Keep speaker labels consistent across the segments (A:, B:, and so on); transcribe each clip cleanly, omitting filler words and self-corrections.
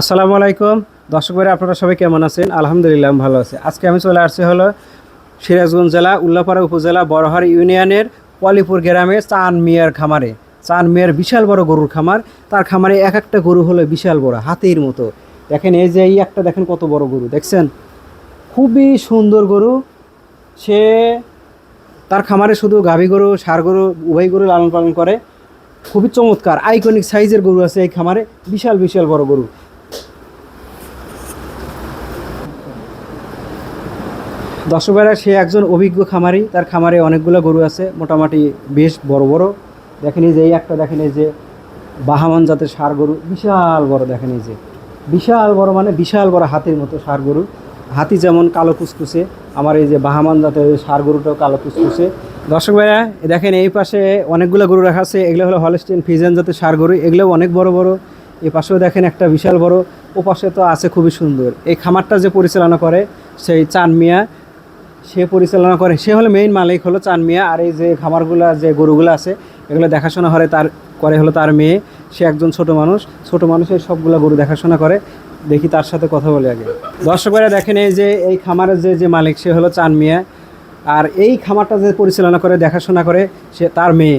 A: আসসালামু আলাইকুম দর্শক ভাইরা, আপনারা সবাই কেমন আছেন? আলহামদুলিল্লাহ আমি ভালো আছি। আজকে আমি চলে আসছি হলো সিরাজগঞ্জ জেলা উল্লাপাড়া উপজেলা বড়হার ইউনিয়নের পলিপুর গ্রামে চান মিয়ার খামারে। চান মিয়ার বিশাল বড় গরুর খামার। তার খামারে এক একটা গরু হলো বিশাল বড়, হাতির মতো। দেখেন এই যে এই একটা দেখেন কত বড় গরু দেখছেন, খুবই সুন্দর গরু। সে তার খামারে শুধু গাভী গরু ষাঁড় গরু উভয় গরু লালন পালন করে। খুবই চমৎকার আইকনিক সাইজের গরু আছে এই খামারে, বিশাল বিশাল বড় গরু। দর্শক ভাইরা, সে একজন অভিজ্ঞ খামারি, তার খামারে অনেকগুলো গরু আছে, মোটামুটি বেশ বড় বড়। দেখেন এই যে এই একটা, দেখেন এই যে বাহামান জাতের ষাঁড় গরু, বিশাল বড়। দেখেন এই যে বিশাল বড়, মানে বিশাল বড় হাতির মতো ষাঁড় গরু। হাতি যেমন কালো কুচকুচে, আমার এই যে বাহামান জাতের ষাঁড় গরুটাও কালো কুচকুচে। দর্শক ভাইরা দেখেন এই পাশে অনেকগুলো গরু রাখা আছে, এগুলো হলো হলস্টেইন ফ্রিজিয়ান জাতের ষাঁড় গরু, এগুলোও অনেক বড় বড়। এই পাশেও দেখেন একটা বিশাল বড়, ও পাশে তো আছে খুবই সুন্দর। এই খামারটা যে পরিচালনা করে সেই চান মিয়া, সে পরিচালনা করে, সে হলো মেইন মালিক হলো চান মিয়া। আর এই যে খামারগুলো যে গরুগুলো আছে এগুলো দেখাশোনা করে তার মেয়ে। সে একজন ছোট মানুষ এই সবগুলো গরু দেখাশোনা করে। দেখি তার সাথে কথা বলে আগে। দর্শকরা দেখেন এই যে এই খামারের যে মালিক সে হলো চান মিয়া, আর এই খামারটা যে পরিচালনা করে দেখাশোনা করে সে তার মেয়ে।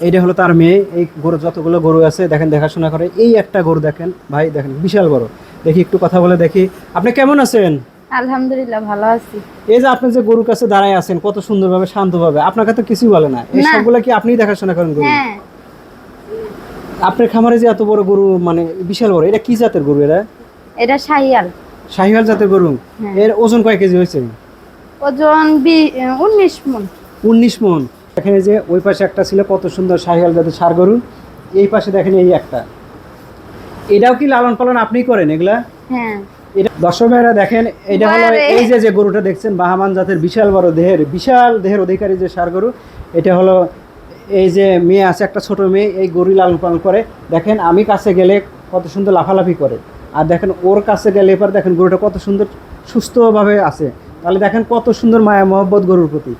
A: এইটা হলো তার মেয়ে। এই গরু যতগুলো গরু আছে দেখেন দেখাশোনা করে। এই একটা গরু দেখেন ভাই, দেখেন বিশাল বড়। দেখি একটু কথা বলে দেখি। আপনি কেমন আছেন?
B: আলহামদুলিল্লাহ ভালো আছি।
A: এই যে আপনি যে গরুর কাছে দাঁড়ায় আছেন কত সুন্দরভাবে শান্তভাবে, আপনাকে তো কিছুই বলে না, এই
B: না।
A: সবগুলা কি আপনিই দেখাশোনা করেন গরু?
B: হ্যাঁ,
A: আপনার খামারে যে এত বড় গরু, মানে বিশাল বড়, এটা কি জাতের গরু?
B: এটা শাহিয়াল।
A: শাহিওয়াল জাতের গরু।
B: হ্যাঁ।
A: এর ওজন কয় কেজি হয়েছে?
B: ওজন 19 মণ।
A: 19 মণ। দেখেন এই যে ওই পাশে একটা ছিল কত সুন্দর শাহিওয়াল জাতের ষাঁড় গরু, এই পাশে দেখেন এই একটা। এটাও কি লালন পালন আপনিই করেন এগুলা?
B: হ্যাঁ।
A: এটা দর্শক ভাইরা দেখেন, এটা হলো এই যে গরুটা দেখছেন বাহামান জাতের বিশাল বড় বিশাল দেহের অধিকারী যে ষাঁড় গরু। এটা হলো এই যে মেয়ে আছে, একটা ছোট মেয়ে, এই গরু লালন পালন করে। দেখেন আমি কাছে গেলে কত সুন্দর লাফালাফি করে, আর দেখেন ওর কাছে গেলে এবার দেখেন গরুটা কত সুন্দর সুস্থভাবে আছে। তাহলে দেখেন কত সুন্দর মায়া মহব্বত গরুর প্রতি।